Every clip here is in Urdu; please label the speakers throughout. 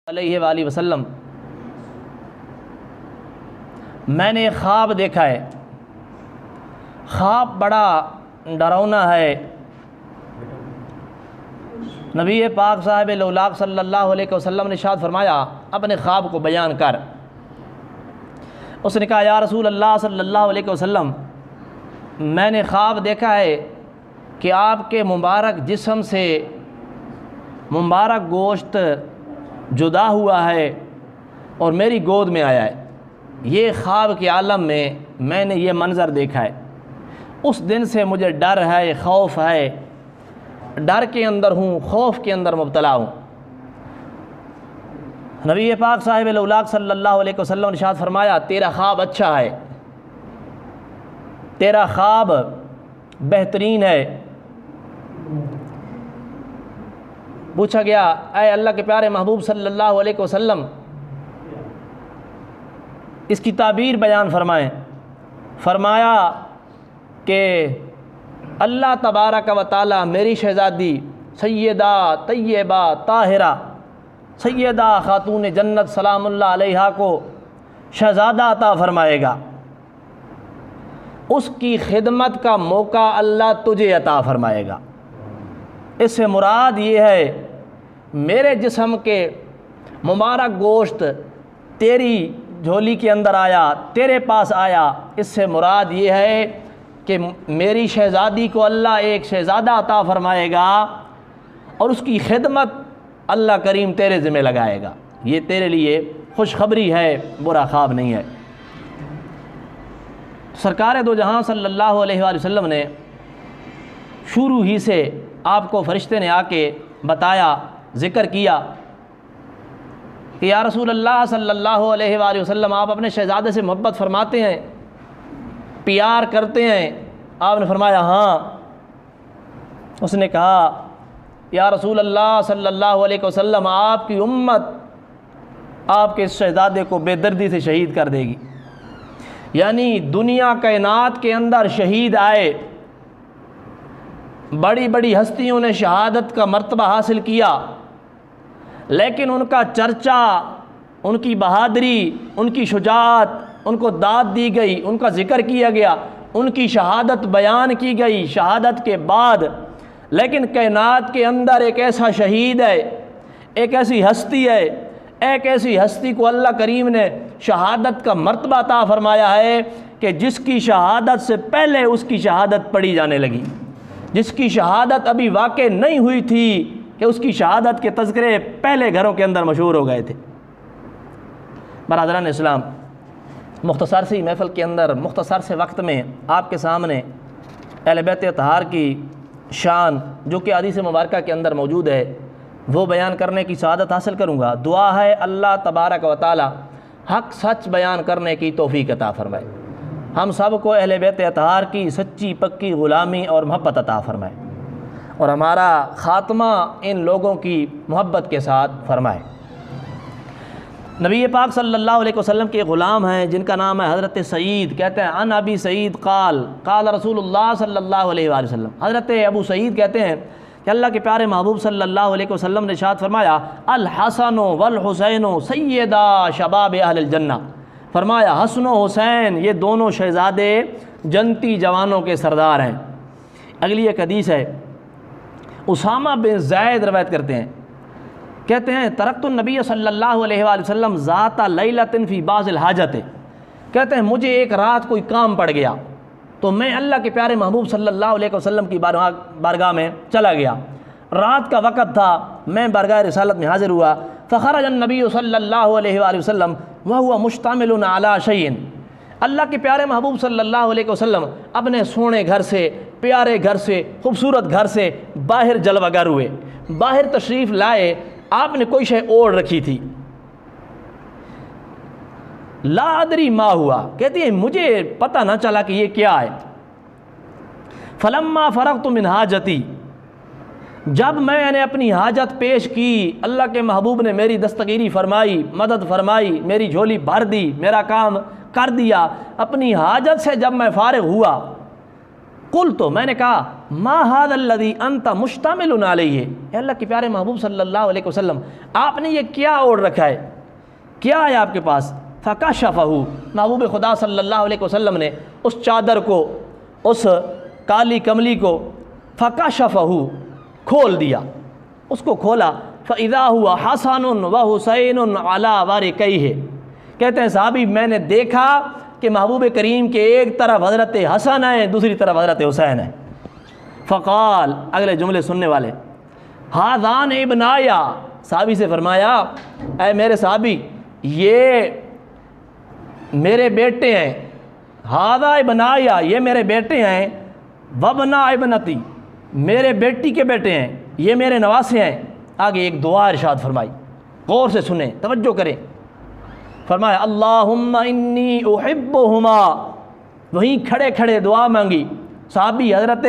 Speaker 1: علیہ وآلہ وسلم میں نے ایک خواب دیکھا ہے، خواب بڑا ڈراؤنا ہے۔ نبی پاک صاحب لولاق صلی اللہ علیہ وسلم نے ارشاد فرمایا اپنے خواب کو بیان کر۔ اس نے کہا یا رسول اللہ صلی اللہ علیہ وسلم میں نے خواب دیکھا ہے کہ آپ کے مبارک جسم سے مبارک گوشت جدا ہوا ہے اور میری گود میں آیا ہے۔ یہ خواب کے عالم میں نے یہ منظر دیکھا ہے۔ اس دن سے مجھے ڈر ہے، خوف ہے، ڈر کے اندر ہوں، خوف کے اندر مبتلا ہوں۔ نبی پاک صاحب لولاق صلی اللہ علیہ وسلم نے ارشاد فرمایا تیرا خواب اچھا ہے، تیرا خواب بہترین ہے۔ پوچھا گیا اے اللہ کے پیارے محبوب صلی اللہ علیہ وسلم اس کی تعبیر بیان فرمائیں۔ فرمایا کہ اللہ تبارک و تعالی میری شہزادی سیدہ طیبہ طاہرہ سیدہ خاتون جنت سلام اللہ علیہا کو شہزادہ عطا فرمائے گا، اس کی خدمت کا موقع اللہ تجھے عطا فرمائے گا۔ اس سے مراد یہ ہے میرے جسم کے مبارک گوشت تیری جھولی کے اندر آیا، تیرے پاس آیا، اس سے مراد یہ ہے کہ میری شہزادی کو اللہ ایک شہزادہ عطا فرمائے گا اور اس کی خدمت اللہ کریم تیرے ذمہ لگائے گا۔ یہ تیرے لیے خوشخبری ہے، برا خواب نہیں ہے۔ سرکار دو جہاں صلی اللہ علیہ وآلہ وسلم نے شروع ہی سے آپ کو فرشتے نے آ کے بتایا، ذکر کیا کہ یا رسول اللہ صلی اللہ علیہ وآلہ وسلم آپ اپنے شہزادے سے محبت فرماتے ہیں، پیار کرتے ہیں؟ آپ نے فرمایا ہاں۔ اس نے کہا یا رسول اللہ صلی اللہ علیہ وسلم آپ کی امت آپ کے اس شہزادے کو بے دردی سے شہید کر دے گی، یعنی دنیا کائنات کے اندر شہید آئے، بڑی بڑی ہستیوں نے شہادت کا مرتبہ حاصل کیا، لیکن ان کا چرچا، ان کی بہادری، ان کی شجاعت، ان کو داد دی گئی، ان کا ذکر کیا گیا، ان کی شہادت بیان کی گئی شہادت کے بعد، لیکن کائنات کے اندر ایک ایسا شہید ہے، ایک ایسی ہستی ہے، ایک ایسی ہستی کو اللہ کریم نے شہادت کا مرتبہ عطا فرمایا ہے کہ جس کی شہادت سے پہلے اس کی شہادت پڑھی جانے لگی، جس کی شہادت ابھی واقع نہیں ہوئی تھی کہ اس کی شہادت کے تذکرے پہلے گھروں کے اندر مشہور ہو گئے تھے۔ برادران اسلام، مختصر سی محفل کے اندر مختصر سے وقت میں آپ کے سامنے اہل بیت اطہار کی شان جو کہ حدیث مبارکہ کے اندر موجود ہے وہ بیان کرنے کی سعادت حاصل کروں گا۔ دعا ہے اللہ تبارک و تعالی حق سچ بیان کرنے کی توفیق عطا فرمائے، ہم سب کو اہل بیت اطہار کی سچی پکی غلامی اور محبت عطا فرمائے اور ہمارا خاتمہ ان لوگوں کی محبت کے ساتھ فرمائے۔ نبی پاک صلی اللہ علیہ وسلم کے غلام ہیں جن کا نام ہے حضرت سعید، کہتے ہیں عن ابی سعید قال قال رسول اللہ صلی اللہ علیہ وآلہ وسلم۔ حضرت ابو سعید کہتے ہیں کہ اللہ کے پیارے محبوب صلی اللہ علیہ وسلم نے ارشاد فرمایا الحسن والحسین سیدا شباب اہل الجنہ، فرمایا حسن و حسین یہ دونوں شہزادے جنتی جوانوں کے سردار ہیں۔ اگلی ایک حدیث ہے، اسامہ بن زید روایت کرتے ہیں، کہتے ہیں ترکت النبی صلی اللہ علیہ وآلہ وسلم ذات لیلۃ فی بعض الحاجت، کہتے ہیں مجھے ایک رات کوئی کام پڑ گیا تو میں اللہ کے پیارے محبوب صلی اللہ علیہ وسلم کی بارگاہ میں چلا گیا، رات کا وقت تھا، میں بارگاہ رسالت میں حاضر ہوا، فخرج النبی صلی اللہ علیہ وآلہ وسلم وہو مشتمل علی شیء، اللہ کے پیارے محبوب صلی اللہ علیہ وسلم اپنے سونے گھر سے، پیارے گھر سے، خوبصورت گھر سے باہر جلوہ گر ہوئے، باہر تشریف لائے، آپ نے کوئی شے اوڑھ رکھی تھی، لا ادری ما ہوا، کہتی ہے مجھے پتہ نہ چلا کہ یہ کیا ہے، فلما فرغت من حاجتی، جب میں نے اپنی حاجت پیش کی اللہ کے محبوب نے میری دستگیری فرمائی، مدد فرمائی، میری جھولی بھر دی، میرا کام کر دیا، اپنی حاجت سے جب میں فارغ ہوا قل تو میں نے کہا ما ھذا الذی انت مشتمل علیہ، اے اللہ کے پیارے محبوب صلی اللہ علیہ وسلم آپ نے یہ کیا اوڑھ رکھا ہے، کیا ہے آپ کے پاس؟ فکشفہ، محبوب خدا صلی اللہ علیہ وسلم نے اس چادر کو، اس کالی کملی کو فکشفہ کھول دیا، اس کو کھولا، فاذا هو حسن وحسین علی ورکیہ، کہتے ہیں صحابی میں نے دیکھا کہ محبوب کریم کے ایک طرف حضرت حسن ہیں، دوسری طرف حضرت حسین ہیں۔ فقال، اگلے جملے سننے والے، ھذان ابنایا، صحابی سے فرمایا اے میرے صحابی یہ میرے بیٹے ہیں، ھذا ابنایا یہ میرے بیٹے ہیں، وابنا ابنتی میرے بیٹی کے بیٹے ہیں، یہ میرے نواسے ہیں۔ آگے ایک دعا ارشاد فرمائی، غور سے سنیں، توجہ کریں۔ فرمایا اللہم انی احبہما، وہیں کھڑے کھڑے دعا مانگی۔ صحابی حضرت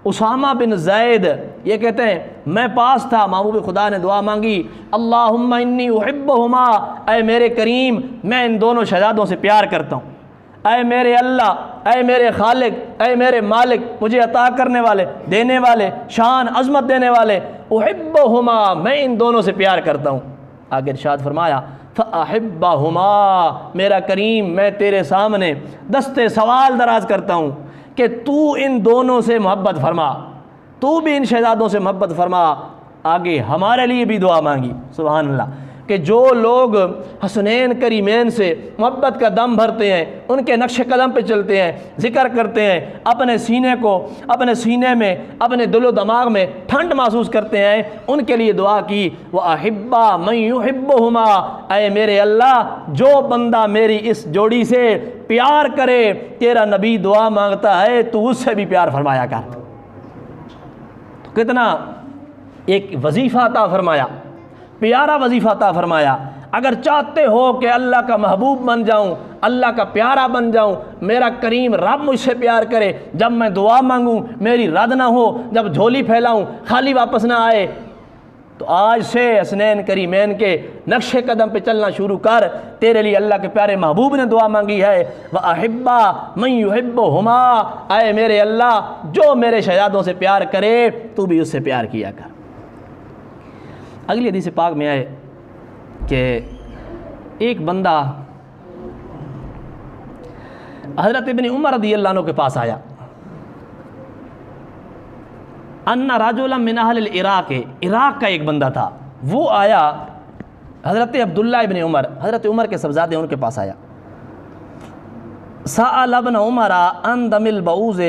Speaker 1: اسامہ بن زید یہ کہتے ہیں میں پاس تھا، محبوب خدا نے دعا مانگی، اللہم انی احبہما، اے میرے کریم میں ان دونوں شہزادوں سے پیار کرتا ہوں، اے میرے اللہ، اے میرے خالق، اے میرے مالک، مجھے عطا کرنے والے، دینے والے، شان عظمت دینے والے، احبہما میں ان دونوں سے پیار کرتا ہوں۔ آگے ارشاد فرمایا فاحبہما، میرا کریم میں تیرے سامنے دستے سوال دراز کرتا ہوں کہ تو ان دونوں سے محبت فرما، تو بھی ان شہزادوں سے محبت فرما۔ آگے ہمارے لیے بھی دعا مانگی، سبحان اللہ، کہ جو لوگ حسنین کریمین سے محبت کا دم بھرتے ہیں، ان کے نقش قدم پہ چلتے ہیں، ذکر کرتے ہیں، اپنے سینے کو، اپنے سینے میں، اپنے دل و دماغ میں ٹھنڈ محسوس کرتے ہیں، ان کے لیے دعا کی وَأَحِبَّا مَن يُحِبُّهُمَا، اے میرے اللہ جو بندہ میری اس جوڑی سے پیار کرے، تیرا نبی دعا مانگتا ہے تو اس سے بھی پیار فرمایا کر۔ تو کتنا ایک وظیفہ عطا فرمایا، پیارا وظیفہ عطا فرمایا۔ اگر چاہتے ہو کہ اللہ کا محبوب بن جاؤں، اللہ کا پیارا بن جاؤں، میرا کریم رب مجھ سے پیار کرے، جب میں دعا مانگوں میری رد نہ ہو، جب جھولی پھیلاؤں خالی واپس نہ آئے، تو آج سے حسنین کریمین کے نقش قدم پہ چلنا شروع کر۔ تیرے لیے اللہ کے پیارے محبوب نے دعا مانگی ہے وَأَحِبَّا مَن يُحِبُّهُمَا، اے میرے اللہ جو میرے شہزادوں سے پیار کرے تو بھی اس سے پیار کیا کر۔ اگلی حدیث پاک میں آئے کہ ایک بندہ حضرت ابن عمر رضی اللہ عنہ کے پاس آیا، ان رجلا من اہل العراق، عراق کا ایک بندہ تھا، وہ آیا حضرت عبداللہ ابن عمر، حضرت عمر کے صاحبزادے ان کے پاس آیا، سأل ابن عمر عن دم البعوض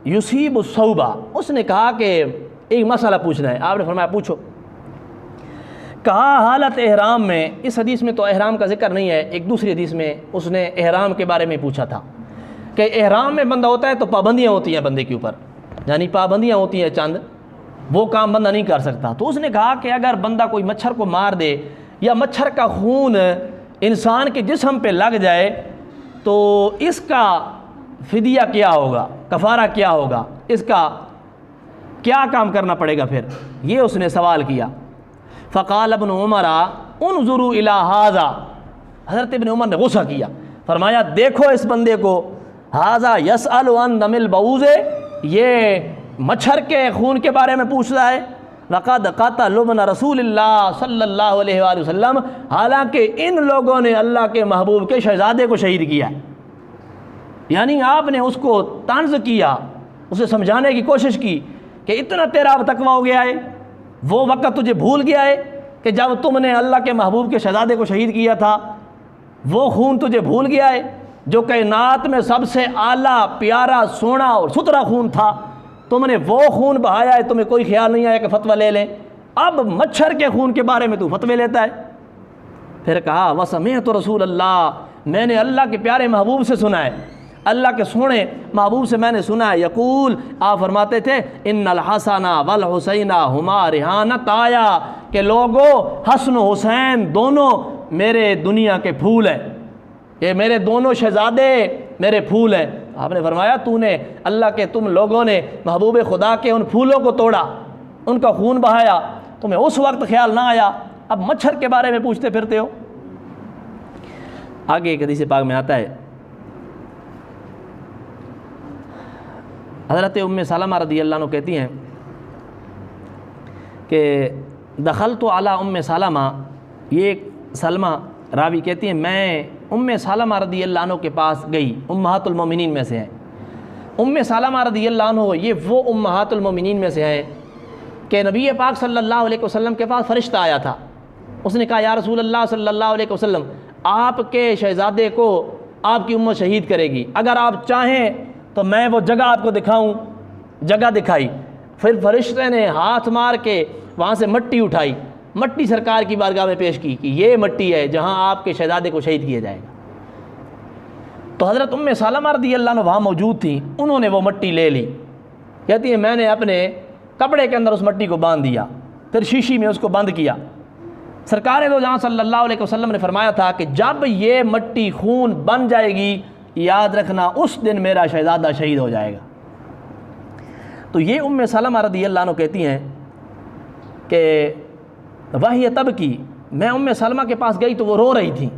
Speaker 1: یصیب الثوب، اس نے کہا کہ ایک مسئلہ پوچھنا ہے، آپ نے فرمایا پوچھو۔ کہا حالت احرام میں، اس حدیث میں تو احرام کا ذکر نہیں ہے، ایک دوسری حدیث میں اس نے احرام کے بارے میں پوچھا تھا کہ احرام میں بندہ ہوتا ہے تو پابندیاں ہوتی ہیں بندے کے اوپر، یعنی پابندیاں ہوتی ہیں چند، وہ کام بندہ نہیں کر سکتا۔ تو اس نے کہا کہ اگر بندہ کوئی مچھر کو مار دے یا مچھر کا خون انسان کے جسم پہ لگ جائے تو اس کا فدیہ کیا ہوگا، کفارہ کیا ہوگا، اس کا کیا کام کرنا پڑے گا پھر، یہ اس نے سوال کیا۔ فقال ابن عمر انظروا الی ھذا، حضرت ابن عمر نے غصہ کیا، فرمایا دیکھو اس بندے کو، ھذا یسأل عن دم البعوض، یہ مچھر کے خون کے بارے میں پوچھ رہا ہے، لقد قتل ابن رسول اللہ صلی اللہ علیہ وآلہ وسلم، حالانکہ ان لوگوں نے اللہ کے محبوب کے شہزادے کو شہید کیا ہے، یعنی آپ نے اس کو طنز کیا، اسے سمجھانے کی کوشش کی کہ اتنا تیرا اب تقویٰ ہو گیا ہے، وہ وقت تجھے بھول گیا ہے کہ جب تم نے اللہ کے محبوب کے شہزادے کو شہید کیا تھا، وہ خون تجھے بھول گیا ہے جو کائنات میں سب سے اعلیٰ پیارا سونا اور ستھرا خون تھا، تم نے وہ خون بہایا ہے، تمہیں کوئی خیال نہیں آیا کہ فتویٰ لے لیں، اب مچھر کے خون کے بارے میں تو فتوے لیتا ہے۔ پھر کہا وسمعت رسول اللہ، میں نے اللہ کے پیارے محبوب سے سنا ہے، اللہ کے سونے محبوب سے میں نے سنا ہے، یقول، آپ فرماتے تھے ان الحسن والحسین ہما ریحانت آیا، کہ لوگو حسن و حسین دونوں میرے دنیا کے پھول ہیں، یہ میرے دونوں شہزادے میرے پھول ہیں۔ آپ نے فرمایا تو نے اللہ کے تم لوگوں نے محبوب خدا کے ان پھولوں کو توڑا، ان کا خون بہایا، تمہیں اس وقت خیال نہ آیا، اب مچھر کے بارے میں پوچھتے پھرتے ہو۔ آگے ایک حدیث پاک میں آتا ہے حضرت ام سلمہ رضی اللہ عنہ کہتی ہیں کہ دخلت علی ام سلمہ، یہ سلمہ راوی کہتی ہیں میں ام سلمہ رضی اللہ عنہ کے پاس گئی، امہات المومنین میں سے ہیں۔ ام سلمہ رضی اللہ عنہ یہ وہ امہات المومنین میں سے ہیں کہ نبی پاک صلی اللہ علیہ وسلم کے پاس فرشتہ آیا تھا، اس نے کہا یا رسول اللہ صلی اللہ علیہ وسلم آپ کے شہزادے کو آپ کی امت شہید کرے گی، اگر آپ چاہیں تو میں وہ جگہ آپ کو دکھاؤں۔ جگہ دکھائی، پھر فرشتے نے ہاتھ مار کے وہاں سے مٹی اٹھائی، مٹی سرکار کی بارگاہ میں پیش کی کہ یہ مٹی ہے جہاں آپ کے شہزادے کو شہید کیا جائے گا۔ تو حضرت ام سلمہ رضی اللہ عنہ وہاں موجود تھیں، انہوں نے وہ مٹی لے لی، کہتی ہیں میں نے اپنے کپڑے کے اندر اس مٹی کو باندھ دیا، پھر شیشی میں اس کو بند کیا۔ سرکار دو جہاں صلی اللہ علیہ وسلم نے فرمایا تھا کہ جب یہ مٹی خون بن جائے گی یاد رکھنا اس دن میرا شہزادہ شہید ہو جائے گا۔ تو یہ ام سلمہ رضی اللہ عنہ کہتی ہیں کہ وہی تب کی، میں ام سلمہ کے پاس گئی تو وہ رو رہی تھیں۔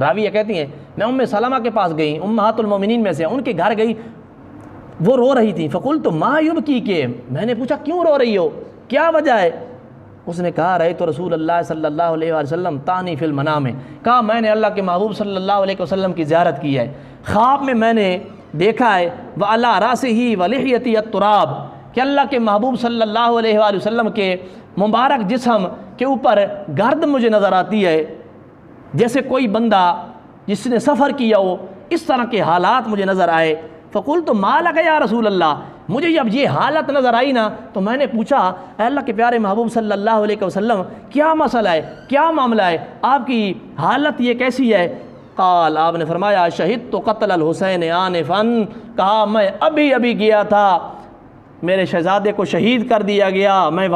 Speaker 1: راویہ کہتی ہیں میں ام سلمہ کے پاس گئی، امہات المومنین میں سے، ان کے گھر گئی، وہ رو رہی تھیں۔ فقلت ما یبکی، کہ میں نے پوچھا کیوں رو رہی ہو، کیا وجہ ہے؟ اس نے کہا رأیت رسول اللہ صلی اللہ علیہ وسلم تانی فی المنام، کہا میں نے اللہ کے محبوب صلی اللہ علیہ وسلم کی زیارت کی ہے، خواب میں نے دیکھا ہے وعلی راسہ ولحیتہ التراب، کہ اللہ کے محبوب صلی اللہ علیہ وآلہ وسلم کے مبارک جسم کے اوپر گرد مجھے نظر آتی ہے، جیسے کوئی بندہ جس نے سفر کیا ہو اس طرح کے حالات مجھے نظر آئے۔ فقلت ما لک یا رسول اللہ، مجھے جب یہ حالت نظر آئی نا تو میں نے پوچھا اے اللہ کے پیارے محبوب صلی اللہ علیہ وسلم کیا مسئلہ ہے، کیا معاملہ ہے، آپ کی حالت یہ کیسی ہے؟ قال، آپ نے فرمایا شہدت قتل الحسین آنفا، کہا میں ابھی گیا تھا، میرے شہزادے کو شہید کر دیا گیا، میں